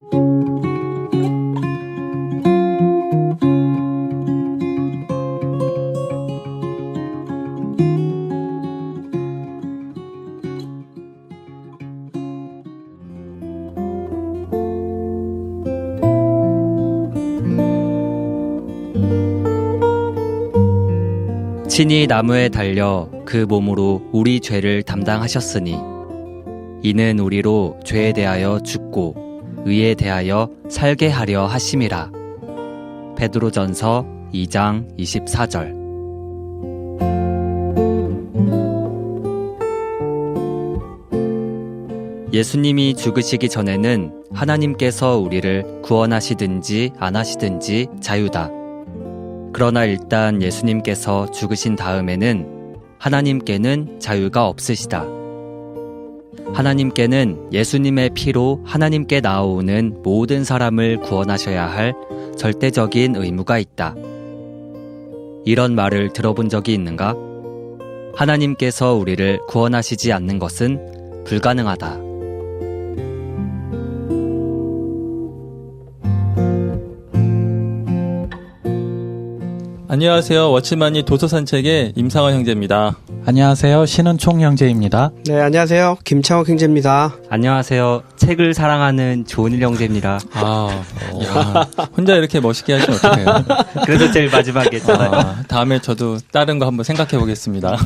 친히 나무에 달려 그 몸으로 우리 죄를 담당하셨으니 이는 우리로 죄에 대하여 죽고 의에 대하여 살게 하려 하심이라. 베드로전서 2장 24절. 예수님이 죽으시기 전에는 하나님께서 우리를 구원하시든지 안 하시든지 자유다. 그러나 일단 예수님께서 죽으신 다음에는 하나님께는 자유가 없으시다. 하나님께는 예수님의 피로 하나님께 나아오는 모든 사람을 구원하셔야 할 절대적인 의무가 있다. 이런 말을 들어본 적이 있는가? 하나님께서 우리를 구원하시지 않는 것은 불가능하다. 안녕하세요. 워치마니 도서산책의 임상원 형제입니다. 안녕하세요. 신은총 형제입니다. 네, 안녕하세요. 김창욱 형제입니다. 안녕하세요. 책을 사랑하는 조은일 형제입니다. 혼자 이렇게 멋있게 하시면 어떡해요? 그래도 제일 마지막에 했잖아요. 다음에 저도 다른 거 한번 생각해 보겠습니다.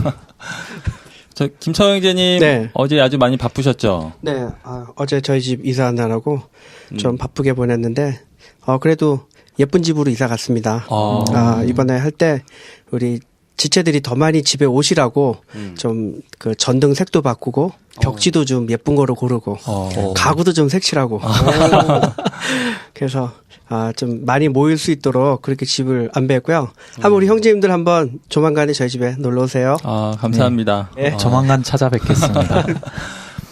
저 김창욱 형제님, 네. 어제 아주 많이 바쁘셨죠? 네, 어제 저희 집 이사 한다고 좀 바쁘게 보냈는데, 그래도 예쁜 집으로 이사 갔습니다. 이번에 할 때 우리 지체들이 더 많이 집에 오시라고 좀 그 전등 색도 바꾸고 벽지도 좀 예쁜 거로 고르고 가구도 좀 색칠하고 그래서 좀 많이 모일 수 있도록 그렇게 집을 안배했고요. 한번 우리 형제님들 한번 조만간에 저희 집에 놀러 오세요. 감사합니다. 네. 조만간 찾아뵙겠습니다.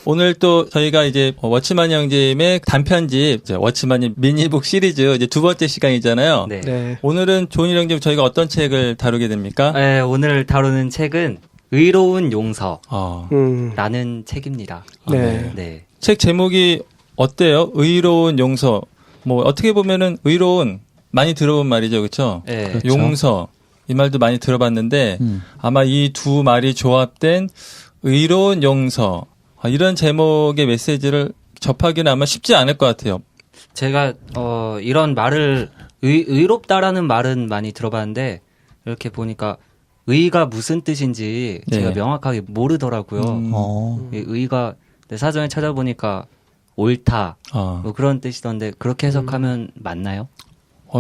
오늘 또 저희가 이제 워치마니 형제님의 단편집 워치마니 미니북 시리즈 이제 두 번째 시간이잖아요. 네. 네. 오늘은 조은일 형제님 저희가 어떤 책을 다루게 됩니까? 네, 오늘 다루는 책은 의로운 용서라는 책입니다. 네. 네. 책 제목이 어때요? 의로운 용서. 뭐 어떻게 보면은 의로운 많이 들어본 말이죠, 그렇죠? 네. 그렇죠. 용서 이 말도 많이 들어봤는데 아마 이 두 말이 조합된 의로운 용서 이런 제목의 메시지를 접하기는 아마 쉽지 않을 것 같아요. 제가 이런 말을 의롭다라는 말은 많이 들어봤는데 이렇게 보니까 의가 무슨 뜻인지 제가 명확하게 모르더라고요. 의가 사전에 찾아보니까 옳다 뭐 그런 뜻이던데 그렇게 해석하면 맞나요?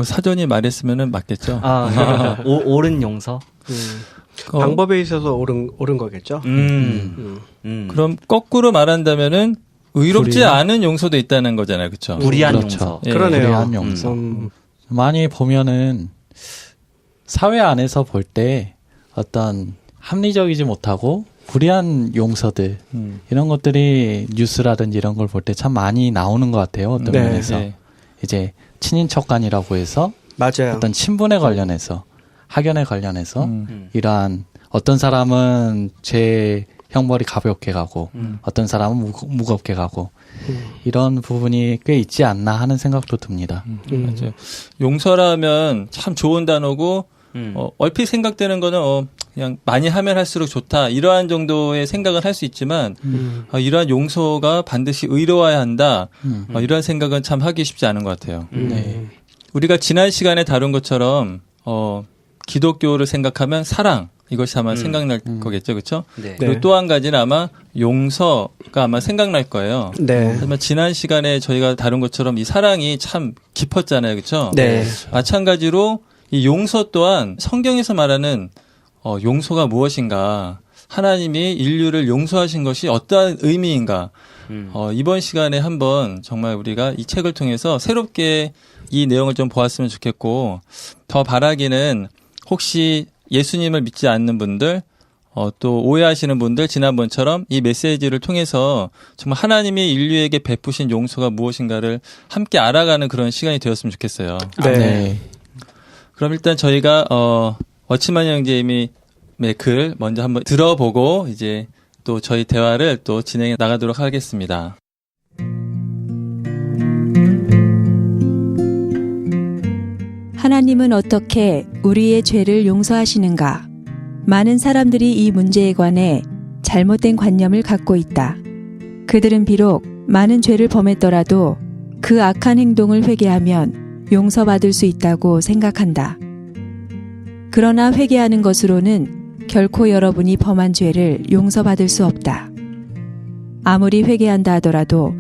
사전이 말했으면은 맞겠죠. 옳은 용서? 방법에 있어서 옳은 거겠죠. 그럼 거꾸로 말한다면은 의롭지 않은 용서도 있다는 거잖아요, 그렇죠? 무리한 그렇죠. 용서. 예. 그러네요. 무리한 용서. 많이 보면은 사회 안에서 볼 때 어떤 합리적이지 못하고 불리한 용서들 이런 것들이 뉴스라든지 이런 걸 볼 때 참 많이 나오는 것 같아요. 어떤 네. 면에서 네. 이제 친인척 간이라고 해서 맞아요. 어떤 친분에 관련해서 학연에 관련해서 이러한 어떤 사람은 제 형벌이 가볍게 가고 어떤 사람은 무겁게 가고 이런 부분이 꽤 있지 않나 하는 생각도 듭니다. 맞아요. 용서라면 참 좋은 단어고 얼핏 생각되는 거는 그냥 많이 하면 할수록 좋다 이러한 정도의 생각을 할 수 있지만 이러한 용서가 반드시 의로워야 한다 이러한 생각은 참 하기 쉽지 않은 것 같아요. 네. 우리가 지난 시간에 다룬 것처럼 기독교를 생각하면 사랑 이것이 아마 생각날 거겠죠, 그렇죠? 네. 그리고 또 한 가지는 아마 용서가 아마 생각날 거예요. 네. 하지만 지난 시간에 저희가 다룬 것처럼 이 사랑이 참 깊었잖아요, 그렇죠? 네. 마찬가지로 이 용서 또한 성경에서 말하는 용서가 무엇인가, 하나님이 인류를 용서하신 것이 어떠한 의미인가. 이번 시간에 한번 정말 우리가 이 책을 통해서 새롭게 이 내용을 좀 보았으면 좋겠고, 더 바라기는 혹시 예수님을 믿지 않는 분들, 또 오해하시는 분들 지난번처럼 이 메시지를 통해서 정말 하나님이 인류에게 베푸신 용서가 무엇인가를 함께 알아가는 그런 시간이 되었으면 좋겠어요. 네. 네. 그럼 일단 저희가 워치만 형제님의 글 먼저 한번 들어보고 이제 또 저희 대화를 또 진행해 나가도록 하겠습니다. 하나님은 어떻게 우리의 죄를 용서하시는가? 많은 사람들이 이 문제에 관해 잘못된 관념을 갖고 있다. 그들은 비록 많은 죄를 범했더라도 그 악한 행동을 회개하면 용서받을 수 있다고 생각한다. 그러나 회개하는 것으로는 결코 여러분이 범한 죄를 용서받을 수 없다. 아무리 회개한다 하더라도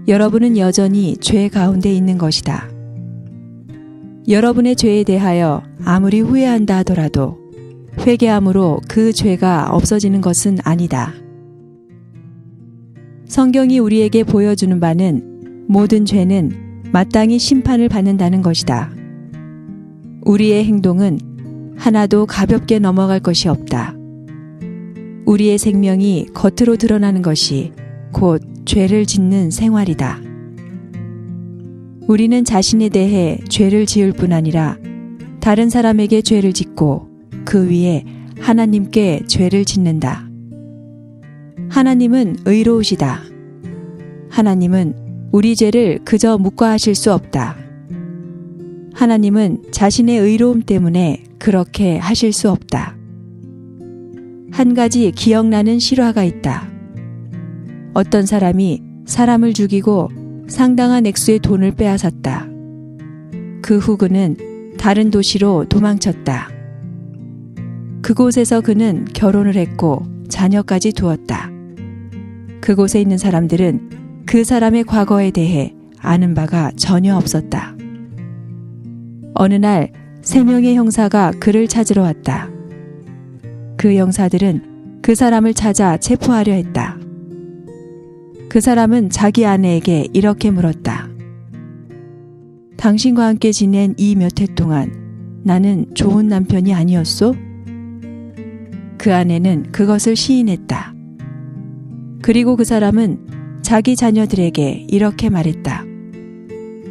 여러분은 여전히 죄 가운데 있는 것이다. 여러분의 죄에 대하여 아무리 후회한다 하더라도 회개함으로 그 죄가 없어지는 것은 아니다. 성경이 우리에게 보여주는 바는 모든 죄는 마땅히 심판을 받는다는 것이다. 우리의 행동은 하나도 가볍게 넘어갈 것이 없다. 우리의 생명이 겉으로 드러나는 것이 곧 죄를 짓는 생활이다. 우리는 자신에 대해 죄를 지을 뿐 아니라 다른 사람에게 죄를 짓고 그 위에 하나님께 죄를 짓는다. 하나님은 의로우시다. 하나님은 우리 죄를 그저 묵과하실 수 없다. 하나님은 자신의 의로움 때문에 그렇게 하실 수 없다. 한 가지 기억나는 실화가 있다. 어떤 사람이 사람을 죽이고 상당한 액수의 돈을 빼앗았다. 그 후 그는 다른 도시로 도망쳤다. 그곳에서 그는 결혼을 했고 자녀까지 두었다. 그곳에 있는 사람들은 그 사람의 과거에 대해 아는 바가 전혀 없었다. 어느 날 3명의 형사가 그를 찾으러 왔다. 그 형사들은 그 사람을 찾아 체포하려 했다. 그 사람은 자기 아내에게 이렇게 물었다. 당신과 함께 지낸 이 몇 해 동안 나는 좋은 남편이 아니었소? 그 아내는 그것을 시인했다. 그리고 그 사람은 자기 자녀들에게 이렇게 말했다.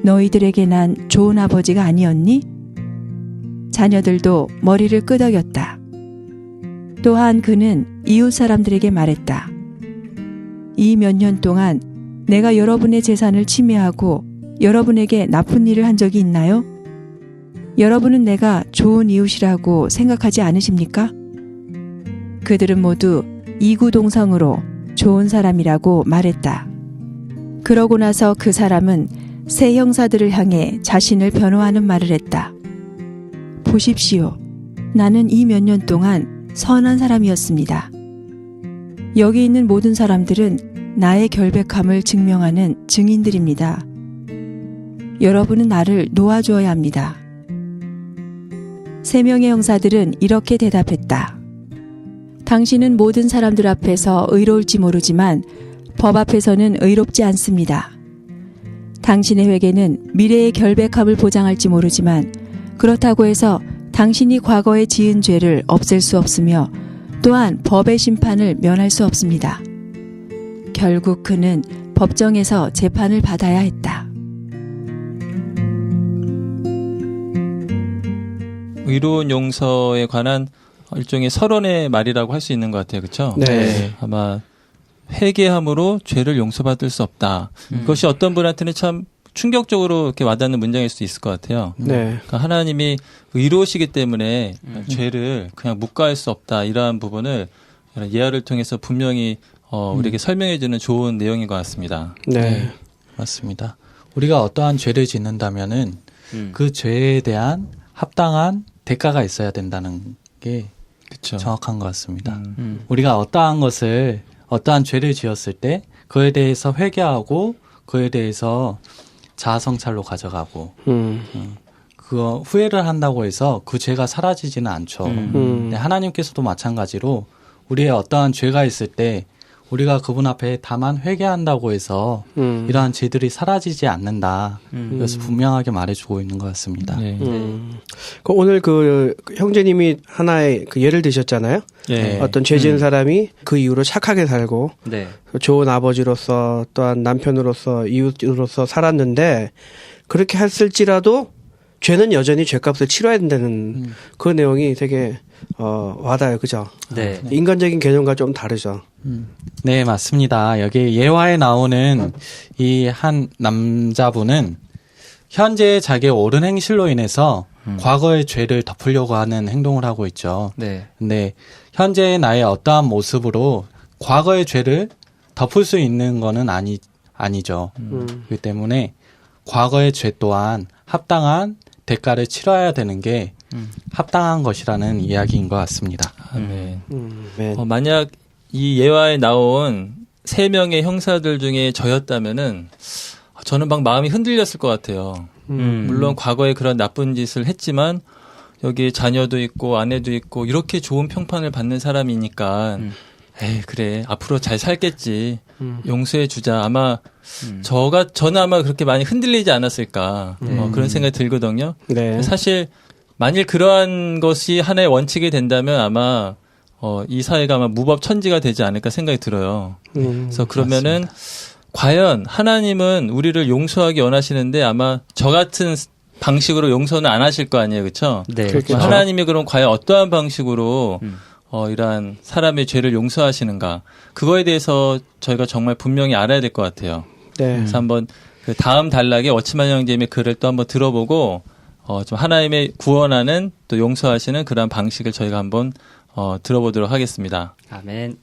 너희들에게 난 좋은 아버지가 아니었니? 자녀들도 머리를 끄덕였다. 또한 그는 이웃 사람들에게 말했다. 이 몇 년 동안 내가 여러분의 재산을 침해하고 여러분에게 나쁜 일을 한 적이 있나요? 여러분은 내가 좋은 이웃이라고 생각하지 않으십니까? 그들은 모두 이구동성으로 좋은 사람이라고 말했다. 그러고 나서 그 사람은 세 형사들을 향해 자신을 변호하는 말을 했다. 보십시오. 나는 이 몇 년 동안 선한 사람이었습니다. 여기 있는 모든 사람들은 나의 결백함을 증명하는 증인들입니다. 여러분은 나를 놓아주어야 합니다. 3명의 형사들은 이렇게 대답했다. 당신은 모든 사람들 앞에서 의로울지 모르지만 법 앞에서는 의롭지 않습니다. 당신의 회개는 미래의 결백함을 보장할지 모르지만 그렇다고 해서 당신이 과거에 지은 죄를 없앨 수 없으며 또한 법의 심판을 면할 수 없습니다. 결국 그는 법정에서 재판을 받아야 했다. 의로운 용서에 관한 일종의 서론의 말이라고 할 수 있는 것 같아요. 그렇죠? 네. 아마 회개함으로 죄를 용서받을 수 없다. 이것이 어떤 분한테는 참 충격적으로 이렇게 와닿는 문장일 수도 있을 것 같아요. 네. 그러니까 하나님이 의로우시기 때문에 죄를 그냥 묵과할 수 없다. 이러한 부분을 이런 예화를 통해서 분명히 우리에게 설명해 주는 좋은 내용인 것 같습니다. 네. 맞습니다. 우리가 어떠한 죄를 짓는다면은 그 죄에 대한 합당한 대가가 있어야 된다는 게 그쵸. 정확한 것 같습니다. 우리가 어떠한 죄를 지었을 때 그에 대해서 회개하고 그에 대해서 자아성찰로 가져가고 그거 후회를 한다고 해서 그 죄가 사라지지는 않죠. 근데 하나님께서도 마찬가지로 우리의 어떠한 죄가 있을 때 우리가 그분 앞에 다만 회개한다고 해서 이러한 죄들이 사라지지 않는다. 이것을 분명하게 말해주고 있는 것 같습니다. 네. 오늘 그 형제님이 하나의 그 예를 드셨잖아요. 네. 어떤 죄 지은 사람이 그 이후로 착하게 살고 네. 좋은 아버지로서 또한 남편으로서 이웃으로서 살았는데 그렇게 했을지라도 죄는 여전히 죄값을 치러야 된다는 그 내용이 되게 와닿아요. 그죠? 네. 인간적인 개념과 좀 다르죠. 네, 맞습니다. 여기 예화에 나오는 이 한 남자분은 현재 자기의 옳은 행실로 인해서 과거의 죄를 덮으려고 하는 행동을 하고 있죠. 네. 근데 현재의 나의 어떠한 모습으로 과거의 죄를 덮을 수 있는 거는 아니죠. 그렇기 때문에 과거의 죄 또한 합당한 대가를 치러야 되는 게 합당한 것이라는 이야기인 것 같습니다. 아멘. 네. 만약 이 예화에 나온 3명의 형사들 중에 저였다면은 저는 막 마음이 흔들렸을 것 같아요. 물론 과거에 그런 나쁜 짓을 했지만 여기 자녀도 있고 아내도 있고 이렇게 좋은 평판을 받는 사람이니까 에이 그래 앞으로 잘 살겠지 용서해 주자. 아마 저는 아마 그렇게 많이 흔들리지 않았을까 그런 생각이 들거든요. 네. 사실 만일 그러한 것이 하나의 원칙이 된다면 아마 이 사회가 아마 무법천지가 되지 않을까 생각이 들어요. 그래서 그러면은 과연 하나님은 우리를 용서하기 원하시는데 아마 저 같은 방식으로 용서는 안 하실 거 아니에요, 그렇죠? 네. 그렇죠. 하나님이 그럼 과연 어떠한 방식으로 이러한 사람의 죄를 용서하시는가? 그거에 대해서 저희가 정말 분명히 알아야 될 것 같아요. 네. 그래서 한번 그 다음 단락에 어치만 형제님의 글을 또 한번 들어보고 좀 하나님의 구원하는 또 용서하시는 그러한 방식을 저희가 한번 들어보도록 하겠습니다. 아멘.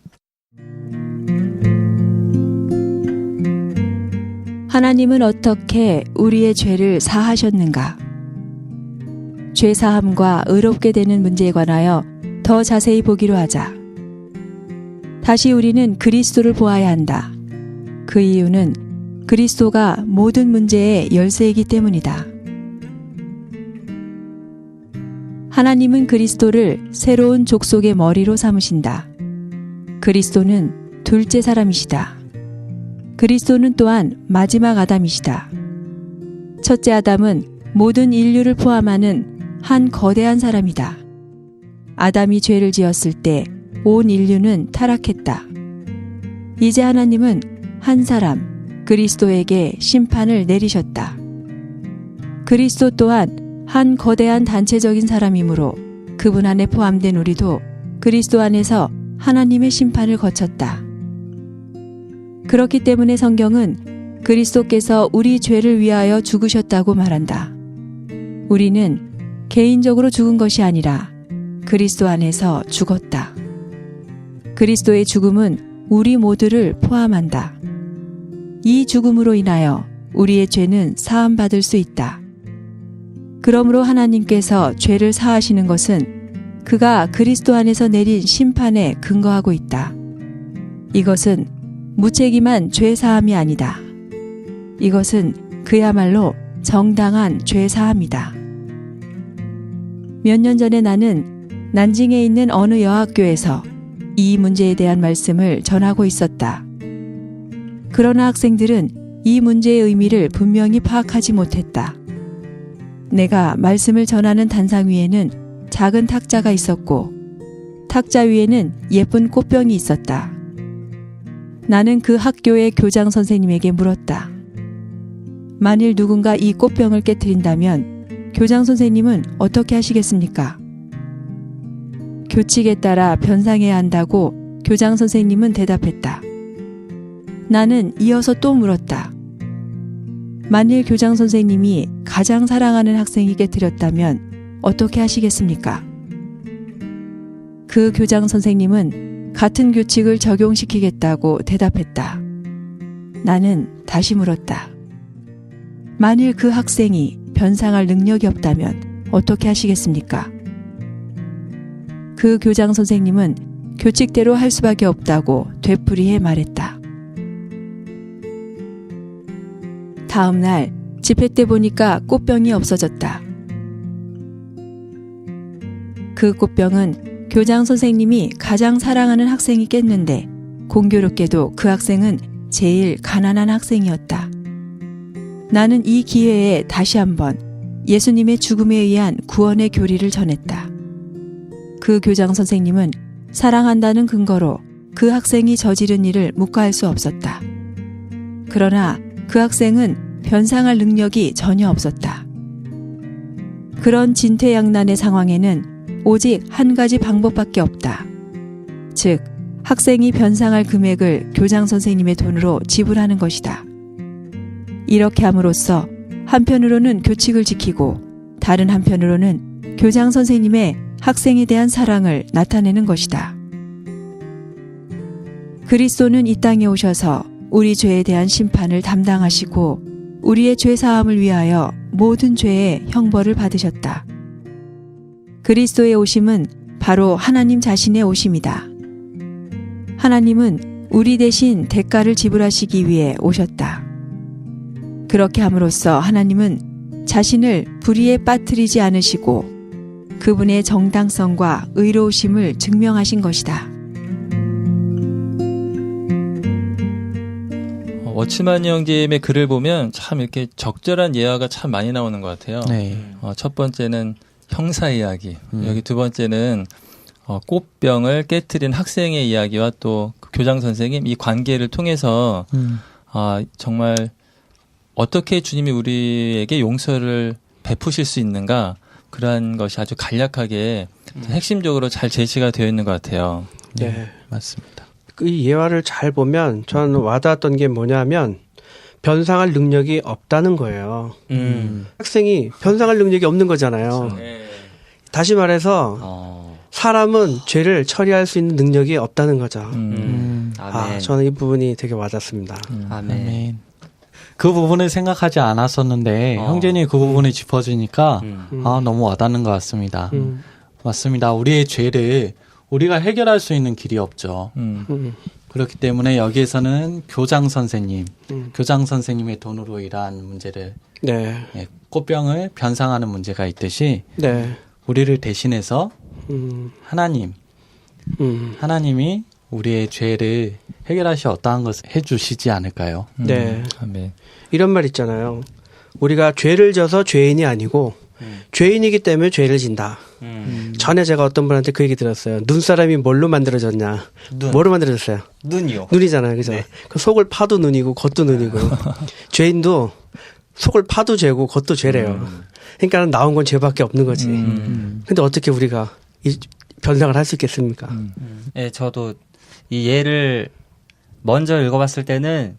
하나님은 어떻게 우리의 죄를 사하셨는가? 죄 사함과 의롭게 되는 문제에 관하여 더 자세히 보기로 하자. 다시 우리는 그리스도를 보아야 한다. 그 이유는 그리스도가 모든 문제의 열쇠이기 때문이다. 하나님은 그리스도를 새로운 족속의 머리로 삼으신다. 그리스도는 둘째 사람이시다. 그리스도는 또한 마지막 아담이시다. 첫째 아담은 모든 인류를 포함하는 한 거대한 사람이다. 아담이 죄를 지었을 때 온 인류는 타락했다. 이제 하나님은 한 사람, 그리스도에게 심판을 내리셨다. 그리스도 또한 한 거대한 단체적인 사람이므로 그분 안에 포함된 우리도 그리스도 안에서 하나님의 심판을 거쳤다. 그렇기 때문에 성경은 그리스도께서 우리 죄를 위하여 죽으셨다고 말한다. 우리는 개인적으로 죽은 것이 아니라 그리스도 안에서 죽었다. 그리스도의 죽음은 우리 모두를 포함한다. 이 죽음으로 인하여 우리의 죄는 사함받을 수 있다. 그러므로 하나님께서 죄를 사하시는 것은 그가 그리스도 안에서 내린 심판에 근거하고 있다. 이것은 무책임한 죄 사함이 아니다. 이것은 그야말로 정당한 죄 사함이다. 몇 년 전에 나는 난징에 있는 어느 여학교에서 이 문제에 대한 말씀을 전하고 있었다. 그러나 학생들은 이 문제의 의미를 분명히 파악하지 못했다. 내가 말씀을 전하는 단상 위에는 작은 탁자가 있었고 탁자 위에는 예쁜 꽃병이 있었다. 나는 그 학교의 교장 선생님에게 물었다. 만일 누군가 이 꽃병을 깨트린다면 교장 선생님은 어떻게 하시겠습니까? 교칙에 따라 변상해야 한다고 교장 선생님은 대답했다. 나는 이어서 또 물었다. 만일 교장 선생님이 가장 사랑하는 학생이 깨트렸다면 어떻게 하시겠습니까? 그 교장 선생님은 같은 규칙을 적용시키겠다고 대답했다. 나는 다시 물었다. 만일 그 학생이 변상할 능력이 없다면 어떻게 하시겠습니까? 그 교장 선생님은 규칙대로 할 수밖에 없다고 되풀이해 말했다. 다음 날 집회 때 보니까 꽃병이 없어졌다. 그 꽃병은 교장 선생님이 가장 사랑하는 학생이 깼는데 공교롭게도 그 학생은 제일 가난한 학생이었다. 나는 이 기회에 다시 한번 예수님의 죽음에 의한 구원의 교리를 전했다. 그 교장 선생님은 사랑한다는 근거로 그 학생이 저지른 일을 묵과할 수 없었다. 그러나 그 학생은 변상할 능력이 전혀 없었다. 그런 진퇴양난의 상황에는 오직 한 가지 방법밖에 없다. 즉, 학생이 변상할 금액을 교장 선생님의 돈으로 지불하는 것이다. 이렇게 함으로써 한편으로는 규칙을 지키고 다른 한편으로는 교장 선생님의 학생에 대한 사랑을 나타내는 것이다. 그리스도는 이 땅에 오셔서 우리 죄에 대한 심판을 담당하시고 우리의 죄 사함을 위하여 모든 죄의 형벌을 받으셨다. 그리스도의 오심은 바로 하나님 자신의 오심이다. 하나님은 우리 대신 대가를 지불하시기 위해 오셨다. 그렇게 함으로써 하나님은 자신을 불의에 빠뜨리지 않으시고 그분의 정당성과 의로우심을 증명하신 것이다. 워치만 형제님의 글을 보면 참 이렇게 적절한 예화가 참 많이 나오는 것 같아요. 네. 첫 번째는 형사 이야기, 여기 두 번째는 꽃병을 깨트린 학생의 이야기와 또 교장 선생님 이 관계를 통해서 정말 어떻게 주님이 우리에게 용서를 베푸실 수 있는가 그러한 것이 아주 간략하게 핵심적으로 잘 제시가 되어 있는 것 같아요. 네. 맞습니다. 그 예화를 잘 보면 저는 와닿았던 게 뭐냐면 변상할 능력이 없다는 거예요. 학생이 변상할 능력이 없는 거잖아요. 다시 말해서 사람은 죄를 처리할 수 있는 능력이 없다는 거죠. 아멘. 저는 이 부분이 되게 와닿습니다. 아멘. 아멘. 그 부분을 생각하지 않았었는데 형제님이 그 부분을 짚어주니까 너무 와닿는 것 같습니다. 맞습니다. 우리의 죄를 우리가 해결할 수 있는 길이 없죠. 그렇기 때문에 여기에서는 교장 선생님의 돈으로 이러한 문제를 네. 꽃병을 변상하는 문제가 있듯이 네. 우리를 대신해서 하나님이 우리의 죄를 해결하시 어떠한 것을 해주시지 않을까요? 네. 아멘. 이런 말 있잖아요. 우리가 죄를 져서 죄인이 아니고 죄인이기 때문에 죄를 진다. 전에 제가 어떤 분한테 그 얘기 들었어요. 눈사람이 뭘로 만들어졌냐? 뭐로 만들어졌어요? 눈이요. 눈이잖아요. 그죠? 네. 그 속을 파도 눈이고 겉도 눈이고. 죄인도 속을 파도 죄고 겉도 죄래요. 그러니까 나온 건 죄밖에 없는 거지. 근데 어떻게 우리가 이 변상을 할 수 있겠습니까? 네, 저도 이 예를 먼저 읽어봤을 때는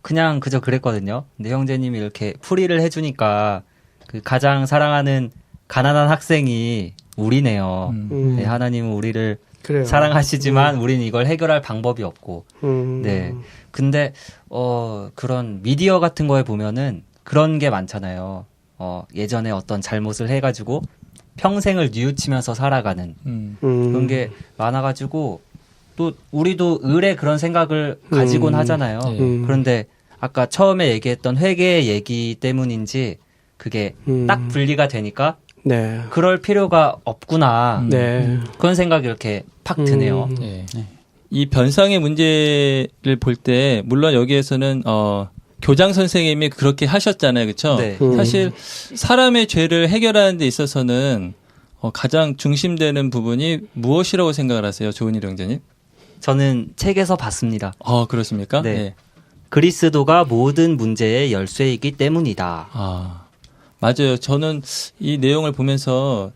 그냥 그저 그랬거든요. 근데 형제님이 이렇게 풀이를 해주니까 그 가장 사랑하는 가난한 학생이 우리네요. 네, 하나님은 우리를 그래요. 사랑하시지만 우리는 이걸 해결할 방법이 없고. 네. 근데 그런 미디어 같은 거에 보면은 그런 게 많잖아요. 예전에 어떤 잘못을 해가지고 평생을 뉘우치면서 살아가는 그런 게 많아가지고 또 우리도 을에 그런 생각을 가지곤 하잖아요. 그런데 아까 처음에 얘기했던 회개의 얘기 때문인지 그게 딱 분리가 되니까 네. 그럴 필요가 없구나. 네. 그런 생각이 이렇게 팍 드네요. 네. 이 변상의 문제를 볼 때 물론 여기에서는 교장 선생님이 그렇게 하셨잖아요. 그렇죠? 네. 사실 사람의 죄를 해결하는 데 있어서는 가장 중심되는 부분이 무엇이라고 생각을 하세요? 조은일 형제님? 저는 책에서 봤습니다. 그렇습니까? 네. 그리스도가 모든 문제의 열쇠이기 때문이다. 맞아요. 저는 이 내용을 보면서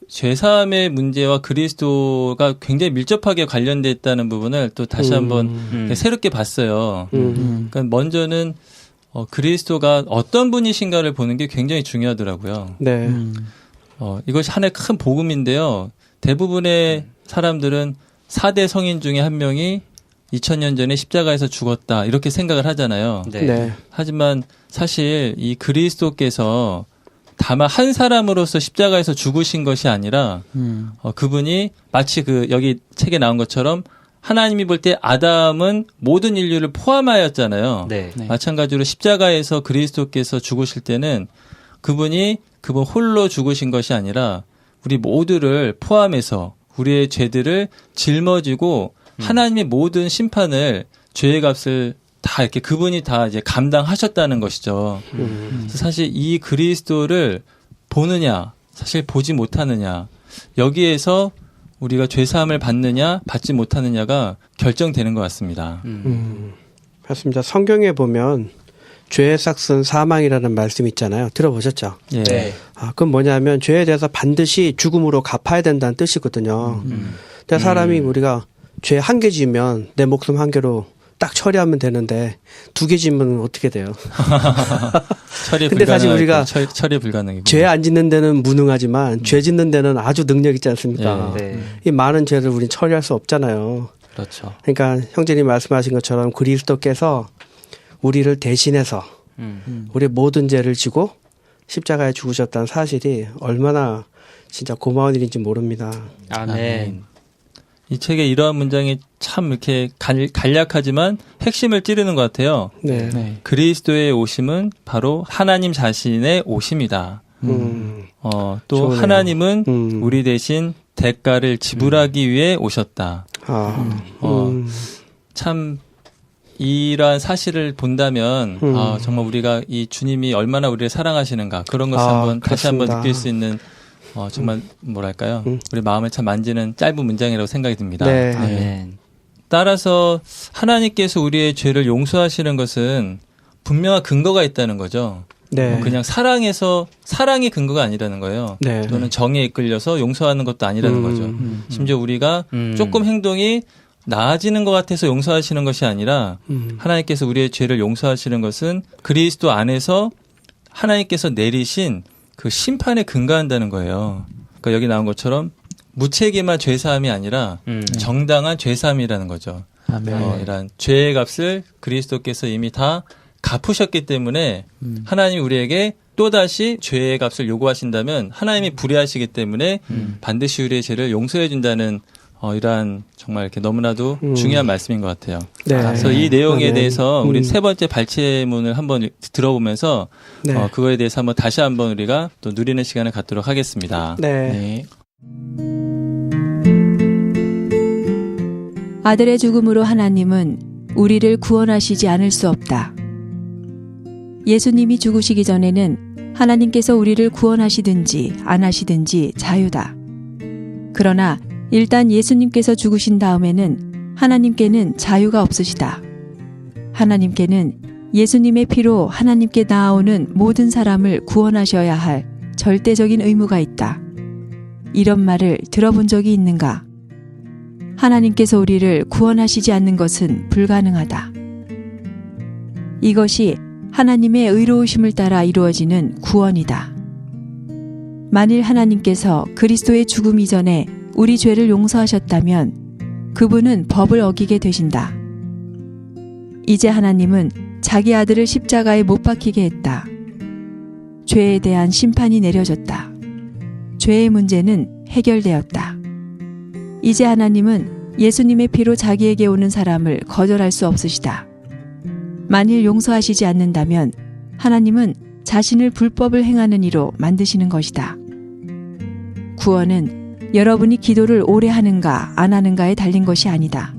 죄사함의 문제와 그리스도가 굉장히 밀접하게 관련돼 있다는 부분을 또 다시 한번 새롭게 봤어요. 그러니까 먼저는 그리스도가 어떤 분이신가를 보는 게 굉장히 중요하더라고요. 네. 이것이 하나의 큰 복음인데요. 대부분의 사람들은 4대 성인 중에 한 명이 2000년 전에 십자가에서 죽었다 이렇게 생각을 하잖아요. 네. 네. 하지만 사실 이 그리스도께서 다만 한 사람으로서 십자가에서 죽으신 것이 아니라 그분이 마치 여기 책에 나온 것처럼 하나님이 볼 때 아담은 모든 인류를 포함하였잖아요. 네. 마찬가지로 십자가에서 그리스도께서 죽으실 때는 그분 홀로 죽으신 것이 아니라 우리 모두를 포함해서 우리의 죄들을 짊어지고 하나님의 모든 심판을 죄의 값을 다 이렇게 그분이 다 이제 감당하셨다는 것이죠. 그래서 사실 이 그리스도를 보느냐, 사실 보지 못하느냐, 여기에서 우리가 죄사함을 받느냐, 받지 못하느냐가 결정되는 것 같습니다. 맞습니다. 성경에 보면 죄의 삭은 사망이라는 말씀이 있잖아요. 들어보셨죠? 예. 네. 그건 뭐냐면 죄에 대해서 반드시 죽음으로 갚아야 된다는 뜻이거든요. 근데 사람이 우리가 죄 한 개 지으면 내 목숨 한 개로 딱 처리하면 되는데 2개 지면 어떻게 돼요? 처리 근데 사실 우리가 처리 불가능이고 죄 안 짓는 데는 무능하지만 죄 짓는 데는 아주 능력 있지 않습니까? 네. 이 많은 죄를 우리는 처리할 수 없잖아요. 그렇죠. 그러니까 형제님 말씀하신 것처럼 그리스도께서 우리를 대신해서 우리의 모든 죄를 지고 십자가에 죽으셨다는 사실이 얼마나 진짜 고마운 일인지 모릅니다. 아멘. 이 책의 이러한 문장이 참 이렇게 간략하지만 핵심을 찌르는 것 같아요. 네. 네. 그리스도의 오심은 바로 하나님 자신의 오심이다. 또 좋으네요. 하나님은 우리 대신 대가를 지불하기 위해 오셨다. 참 이러한 사실을 본다면 정말 우리가 이 주님이 얼마나 우리를 사랑하시는가 그런 것을 한번 다시 한번 느낄 수 있는 정말 뭐랄까요? 우리 마음을 참 만지는 짧은 문장이라고 생각이 듭니다. 네. 아멘. 따라서 하나님께서 우리의 죄를 용서하시는 것은 분명한 근거가 있다는 거죠. 네. 그냥 사랑이 근거가 아니라는 거예요. 네. 또는 정에 이끌려서 용서하는 것도 아니라는 거죠. 심지어 우리가 조금 행동이 나아지는 것 같아서 용서하시는 것이 아니라 하나님께서 우리의 죄를 용서하시는 것은 그리스도 안에서 하나님께서 내리신 그 심판에 근거한다는 거예요. 그러니까 여기 나온 것처럼 무책임한 죄사함이 아니라 정당한 죄사함이라는 거죠. 아멘. 이런 죄의 값을 그리스도께서 이미 다 갚으셨기 때문에 하나님이 우리에게 또다시 죄의 값을 요구하신다면 하나님이 불의하시기 때문에 반드시 우리의 죄를 용서해 준다는 이러한 정말 이렇게 너무나도 중요한 말씀인 것 같아요. 네. 그래서 이 내용에 아멘. 대해서 우리 세 번째 발췌문을 한번 들어보면서 네. 그거에 대해서 한번 다시 한번 우리가 또 누리는 시간을 갖도록 하겠습니다. 네. 네. 아들의 죽음으로 하나님은 우리를 구원하시지 않을 수 없다. 예수님이 죽으시기 전에는 하나님께서 우리를 구원하시든지 안 하시든지 자유다. 그러나 일단 예수님께서 죽으신 다음에는 하나님께는 자유가 없으시다. 하나님께는 예수님의 피로 하나님께 나아오는 모든 사람을 구원하셔야 할 절대적인 의무가 있다. 이런 말을 들어본 적이 있는가? 하나님께서 우리를 구원하시지 않는 것은 불가능하다. 이것이 하나님의 의로우심을 따라 이루어지는 구원이다. 만일 하나님께서 그리스도의 죽음 이전에 우리 죄를 용서하셨다면 그분은 법을 어기게 되신다. 이제 하나님은 자기 아들을 십자가에 못 박히게 했다. 죄에 대한 심판이 내려졌다. 죄의 문제는 해결되었다. 이제 하나님은 예수님의 피로 자기에게 오는 사람을 거절할 수 없으시다. 만일 용서하시지 않는다면 하나님은 자신을 불법을 행하는 이로 만드시는 것이다. 구원은 여러분이 기도를 오래 하는가 안 하는가에 달린 것이 아니다.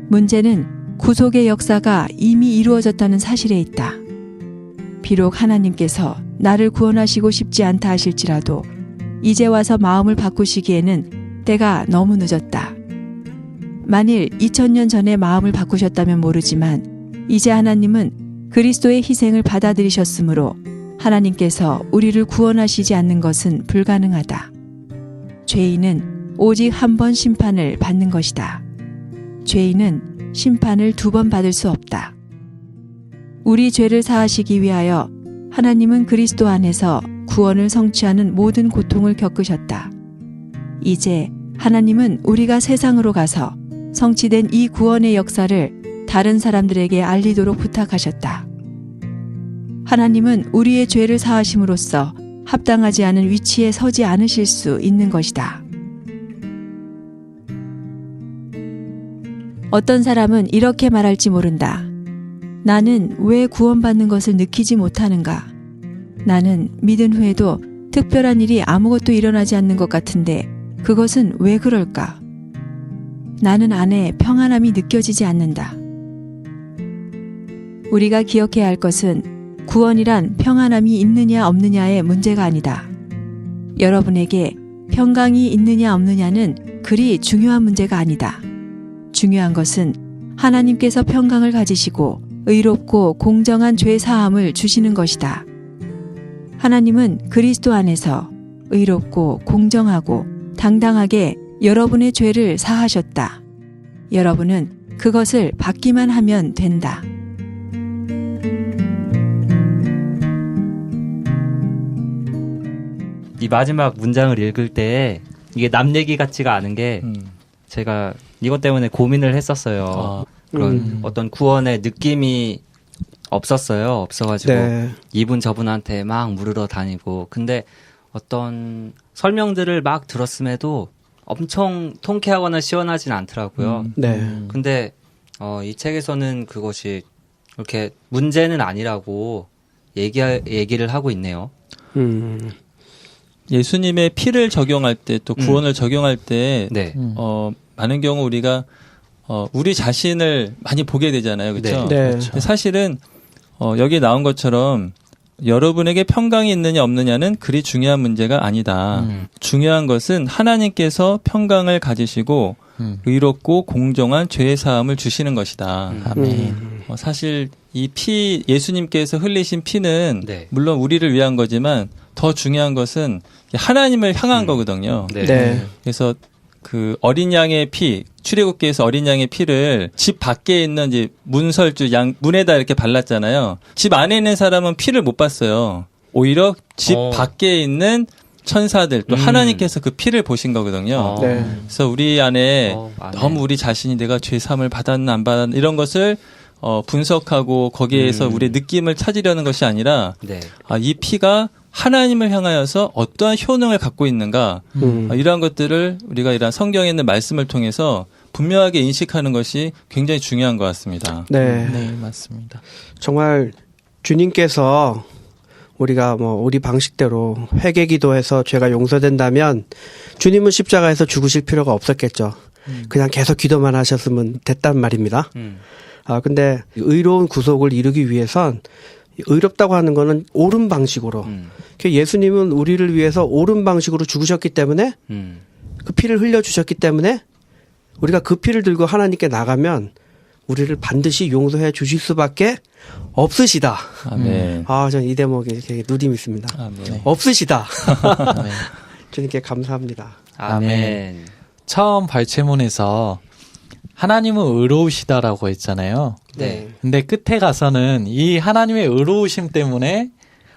문제는 구속의 역사가 이미 이루어졌다는 사실에 있다. 비록 하나님께서 나를 구원하시고 싶지 않다 하실지라도 이제 와서 마음을 바꾸시기에는 때가 너무 늦었다. 만일 2000년 전에 마음을 바꾸셨다면 모르지만 이제 하나님은 그리스도의 희생을 받아들이셨으므로 하나님께서 우리를 구원하시지 않는 것은 불가능하다. 죄인은 오직 한 번 심판을 받는 것이다. 죄인은 심판을 2번 받을 수 없다. 우리 죄를 사하시기 위하여 하나님은 그리스도 안에서 구원을 성취하는 모든 고통을 겪으셨다. 이제 하나님은 우리가 세상으로 가서 성취된 이 구원의 역사를 다른 사람들에게 알리도록 부탁하셨다. 하나님은 우리의 죄를 사하심으로써 합당하지 않은 위치에 서지 않으실 수 있는 것이다. 어떤 사람은 이렇게 말할지 모른다. 나는 왜 구원받는 것을 느끼지 못하는가? 나는 믿은 후에도 특별한 일이 아무것도 일어나지 않는 것 같은데 그것은 왜 그럴까? 나는 안에 평안함이 느껴지지 않는다. 우리가 기억해야 할 것은 구원이란 평안함이 있느냐 없느냐의 문제가 아니다. 여러분에게 평강이 있느냐 없느냐는 그리 중요한 문제가 아니다. 중요한 것은 하나님께서 평강을 가지시고 의롭고 공정한 죄 사함을 주시는 것이다. 하나님은 그리스도 안에서 의롭고 공정하고 당당하게 여러분의 죄를 사하셨다. 여러분은 그것을 받기만 하면 된다. 이 마지막 문장을 읽을 때 이게 남 얘기 같지가 않은 게 제가 이것 때문에 고민을 했었어요. 그런 어떤 구원의 느낌이 없어가지고 네. 이분 저분한테 막 물으러 다니고 근데 어떤 설명들을 막 들었음에도 엄청 통쾌하거나 시원하진 않더라고요. 네. 근데 이 책에서는 그것이 이렇게 문제는 아니라고 얘기를 하고 있네요. 예수님의 피를 적용할 때 또 구원을 적용할 때 네. 많은 경우 우리가 우리 자신을 많이 보게 되잖아요. 그렇죠? 네. 근데 사실은 여기 나온 것처럼 여러분에게 평강이 있느냐 없느냐는 그리 중요한 문제가 아니다. 중요한 것은 하나님께서 평강을 가지시고 의롭고 공정한 죄의 사함을 주시는 것이다. 아멘. 사실 이 피 예수님께서 흘리신 피는 네. 물론 우리를 위한 거지만 더 중요한 것은 하나님을 향한 거거든요. 네. 네. 그래서 그 어린 양의 피, 출애굽기에서 어린 양의 피를 집 밖에 있는 이제 문설주 문에다 이렇게 발랐잖아요. 집 안에 있는 사람은 피를 못 봤어요. 오히려 집 밖에 있는 천사들 또 하나님께서 그 피를 보신 거거든요. 네. 그래서 우리 안에 아멘. 너무 우리 자신이 내가 죄 사함을 받았나 안 받았나 이런 것을 분석하고 거기에서 우리의 느낌을 찾으려는 것이 아니라 네. 이 피가 하나님을 향하여서 어떠한 효능을 갖고 있는가 이러한 것들을 우리가 이러한 성경에 있는 말씀을 통해서 분명하게 인식하는 것이 굉장히 중요한 것 같습니다. 네. 네, 맞습니다. 정말 주님께서 우리가 우리 방식대로 회개 기도해서 죄가 용서된다면 주님은 십자가에서 죽으실 필요가 없었겠죠. 그냥 계속 기도만 하셨으면 됐단 말입니다. 근데 의로운 구속을 이루기 위해선 의롭다고 하는 거는 옳은 방식으로. 예수님은 우리를 위해서 옳은 방식으로 죽으셨기 때문에 그 피를 흘려주셨기 때문에 우리가 그 피를 들고 하나님께 나가면 우리를 반드시 용서해 주실 수밖에 없으시다. 아멘. 전 이 대목에 되게 누림 있습니다. 아멘. 없으시다. 아멘. 주님께 감사합니다. 아멘. 처음 발췌문에서 하나님은 의로우시다라고 했잖아요. 네. 근데 끝에 가서는 이 하나님의 의로우심 때문에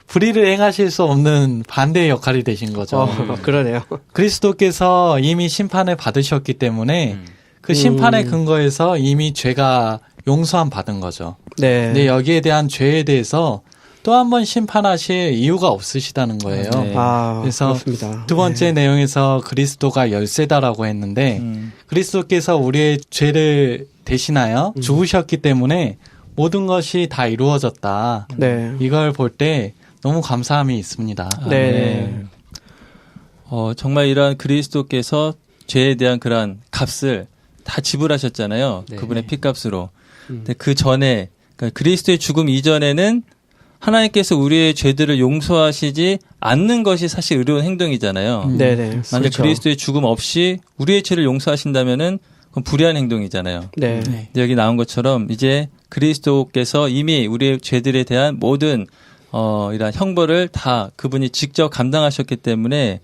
불의를 행하실 수 없는 반대의 역할이 되신 거죠. 그러네요. 그리스도께서 이미 심판을 받으셨기 때문에 그 심판의 근거에서 이미 죄가 용서함 받은 거죠. 네. 근데 여기에 대한 죄에 대해서 또 한 번 심판하실 이유가 없으시다는 거예요. 네. 그래서 그렇습니다. 두 번째 내용에서 그리스도가 열쇠다라고 했는데 그리스도께서 우리의 죄를 대신하여 죽으셨기 때문에 모든 것이 다 이루어졌다. 네. 이걸 볼 때 너무 감사함이 있습니다. 네. 정말 이러한 그리스도께서 죄에 대한 그러한 값을 다 지불하셨잖아요. 네. 그분의 피값으로. 근데 그 전에 그러니까 그리스도의 죽음 이전에는 하나님께서 우리의 죄들을 용서하시지 않는 것이 사실 의로운 행동이잖아요. 네네. 만약 그렇죠. 그리스도의 죽음 없이 우리의 죄를 용서하신다면은 그건 불의한 행동이잖아요. 네. 네. 여기 나온 것처럼 이제 그리스도께서 이미 우리의 죄들에 대한 모든 이러한 형벌을 다 그분이 직접 감당하셨기 때문에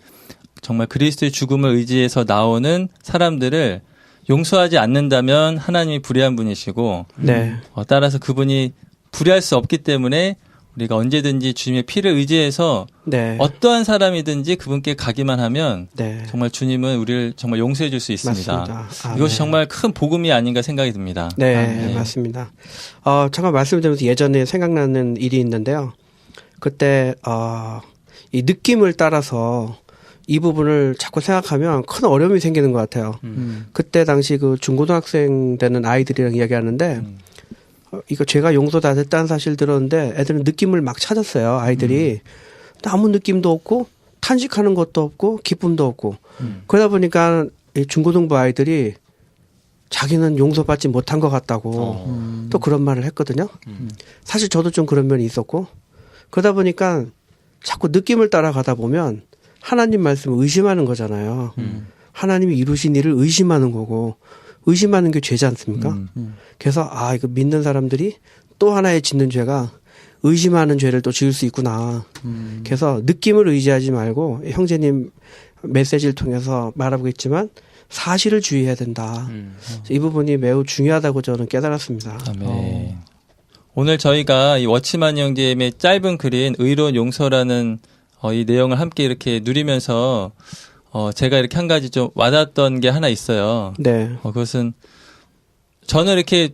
정말 그리스도의 죽음을 의지해서 나오는 사람들을 용서하지 않는다면 하나님이 불의한 분이시고 네. 따라서 그분이 불의할 수 없기 때문에 우리가 언제든지 주님의 피를 의지해서 네. 어떠한 사람이든지 그분께 가기만 하면 네. 정말 주님은 우리를 정말 용서해 줄 수 있습니다. 맞습니다. 이것이 네. 정말 큰 복음이 아닌가 생각이 듭니다. 네, 맞습니다. 잠깐 말씀드리면서 예전에 생각나는 일이 있는데요. 그때 이 느낌을 따라서 이 부분을 자꾸 생각하면 큰 어려움이 생기는 것 같아요. 그때 당시 그 중고등학생 되는 아이들이랑 이야기하는데 이거 죄가 용서 다 됐다는 사실 들었는데 애들은 느낌을 막 찾았어요. 아이들이 아무 느낌도 없고 탄식하는 것도 없고 기쁨도 없고 그러다 보니까 이 중고등부 아이들이 자기는 용서받지 못한 것 같다고 또 그런 말을 했거든요. 사실 저도 좀 그런 면이 있었고 그러다 보니까 자꾸 느낌을 따라가다 보면 하나님 말씀을 의심하는 거잖아요. 하나님이 이루신 일을 의심하는 거고 의심하는 게 죄지 않습니까? 그래서 이거 믿는 사람들이 또 하나의 짓는 죄가 의심하는 죄를 또 지을 수 있구나. 그래서 느낌을 의지하지 말고 형제님 메시지를 통해서 말하고 있지만 사실을 주의해야 된다. 이 부분이 매우 중요하다고 저는 깨달았습니다. 아멘. 오늘 저희가 이 워치만 형제의 짧은 글인 의로운 용서라는 이 내용을 함께 이렇게 누리면서 제가 이렇게 한 가지 좀 와닿았던 게 하나 있어요. 네. 그것은 저는 이렇게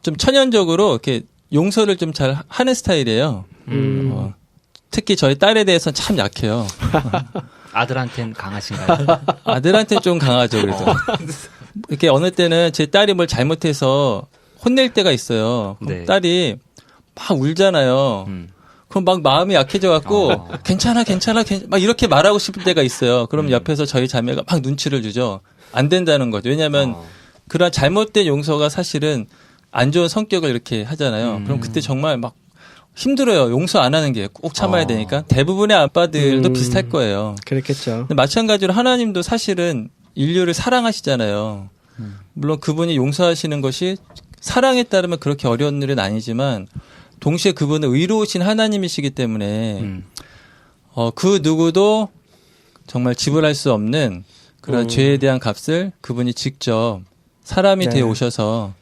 좀 천연적으로 이렇게 용서를 좀 잘 하는 스타일이에요. 특히 저희 딸에 대해서는 참 약해요. 아들한테는 강하신가요? 아들한테는 좀 강하죠, 그래도. 이렇게 어느 때는 제 딸이 뭘 잘못해서 혼낼 때가 있어요. 그럼 네. 딸이 막 울잖아요. 그럼 막 마음이 약해져갖고 괜찮아 막 이렇게 말하고 싶을 때가 있어요. 그럼 옆에서 저희 자매가 막 눈치를 주죠. 안 된다는 거죠. 왜냐하면 그런 잘못된 용서가 사실은 안 좋은 성격을 이렇게 하잖아요. 그럼 그때 정말 막 힘들어요. 용서 안 하는 게 꼭 참아야 되니까. 대부분의 아빠들도 비슷할 거예요. 그렇겠죠. 근데 마찬가지로 하나님도 사실은 인류를 사랑하시잖아요. 물론 그분이 용서하시는 것이 사랑에 따르면 그렇게 어려운 일은 아니지만 동시에 그분은 의로우신 하나님이시기 때문에 그 누구도 정말 지불할 수 없는 그런 죄에 대한 값을 그분이 직접 사람이 네. 되어 오셔서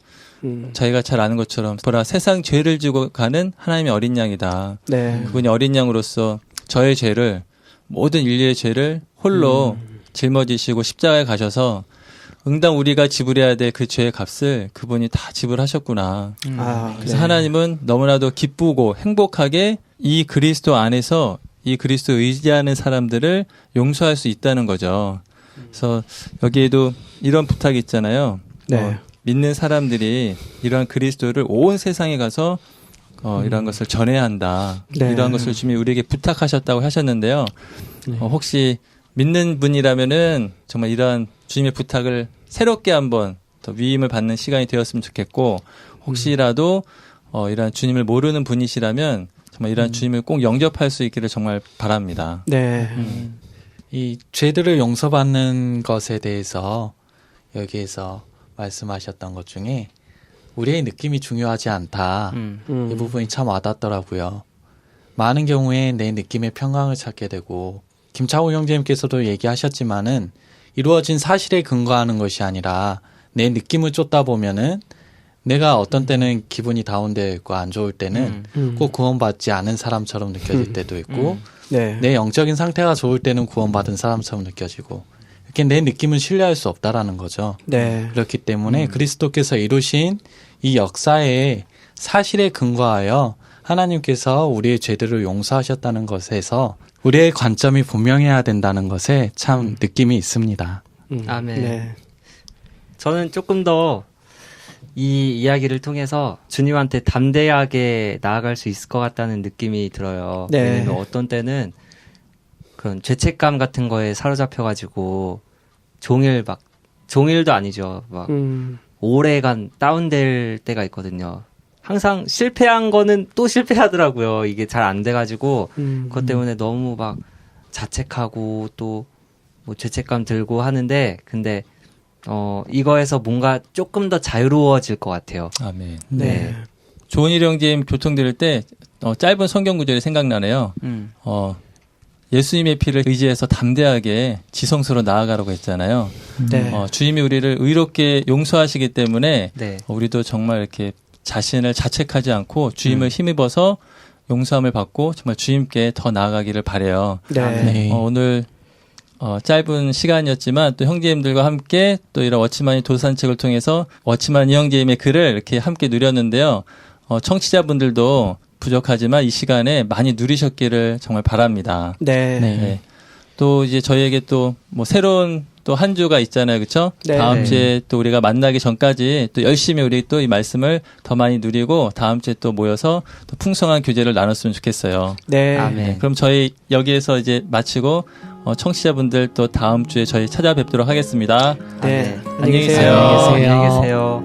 저희가 잘 아는 것처럼 보라 세상 죄를 지고 가는 하나님의 어린 양이다. 네. 그분이 어린 양으로서 저의 죄를 모든 인류의 죄를 홀로 짊어지시고 십자가에 가셔서 응당 우리가 지불해야 될 그 죄의 값을 그분이 다 지불하셨구나. 그래서 네. 하나님은 너무나도 기쁘고 행복하게 이 그리스도 안에서 이 그리스도 의지하는 사람들을 용서할 수 있다는 거죠. 그래서 여기에도 이런 부탁이 있잖아요. 네. 믿는 사람들이 이러한 그리스도를 온 세상에 가서 이러한 것을 전해야 한다. 네. 이러한 것을 주님이 우리에게 부탁하셨다고 하셨는데요. 혹시 믿는 분이라면은 정말 이러한 주님의 부탁을 새롭게 한번 더 위임을 받는 시간이 되었으면 좋겠고, 혹시라도 이러한 주님을 모르는 분이시라면 정말 이러한 주님을 꼭 영접할 수 있기를 정말 바랍니다. 네. 이 죄들을 용서받는 것에 대해서 여기에서 말씀하셨던 것 중에 우리의 느낌이 중요하지 않다. 이 부분이 참 와닿더라고요. 많은 경우에 내 느낌의 평강을 찾게 되고, 김창호 형제님께서도 얘기하셨지만은 이루어진 사실에 근거하는 것이 아니라 내 느낌을 쫓다 보면은 내가 어떤 때는 기분이 다운되어 있고 안 좋을 때는 꼭 구원받지 않은 사람처럼 느껴질 때도 있고 네. 내 영적인 상태가 좋을 때는 구원받은 사람처럼 느껴지고, 이렇게 내 느낌은 신뢰할 수 없다라는 거죠. 네. 그렇기 때문에 그리스도께서 이루신 이 역사의 사실에 근거하여 하나님께서 우리의 죄들을 용서하셨다는 것에서 우리의 관점이 분명해야 된다는 것에 참 느낌이 있습니다. 아멘. 네. 저는 조금 더 이 이야기를 통해서 주님한테 담대하게 나아갈 수 있을 것 같다는 느낌이 들어요. 네. 왜냐면 어떤 때는 그런 죄책감 같은 거에 사로잡혀가지고 종일도 아니죠. 막 오래간 다운될 때가 있거든요. 항상 실패한 거는 또 실패하더라고요. 이게 잘 안 돼가지고 그것 때문에 너무 막 자책하고 또 뭐 죄책감 들고 하는데, 근데 이거에서 뭔가 조금 더 자유로워질 것 같아요. 아멘. 네. 조은일 형제님 교통 들을 때 짧은 성경 구절이 생각나네요. 예수님의 피를 의지해서 담대하게 지성소로 나아가라고 했잖아요. 네. 주님이 우리를 의롭게 용서하시기 때문에 네. 우리도 정말 이렇게 자신을 자책하지 않고 주님을 힘입어서 용서함을 받고 정말 주님께 더 나아가기를 바라요. 네. 네. 오늘 짧은 시간이었지만 또 형제님들과 함께 또 이런 워치만이 도산책을 통해서 워치만 이 형제님의 글을 이렇게 함께 누렸는데요. 청취자분들도 부족하지만 이 시간에 많이 누리셨기를 정말 바랍니다. 네. 네. 또 이제 저희에게 또 뭐 새로운 또 한 주가 있잖아요. 그렇죠? 네. 다음 네. 주에 또 우리가 만나기 전까지 또 열심히 우리 또 이 말씀을 더 많이 누리고 다음 주에 또 모여서 또 풍성한 교제를 나눴으면 좋겠어요. 네. 아멘. 그럼 저희 여기에서 이제 마치고 청취자분들 또 다음 주에 저희 찾아뵙도록 하겠습니다. 네. 안녕히 계세요. 안녕히 계세요.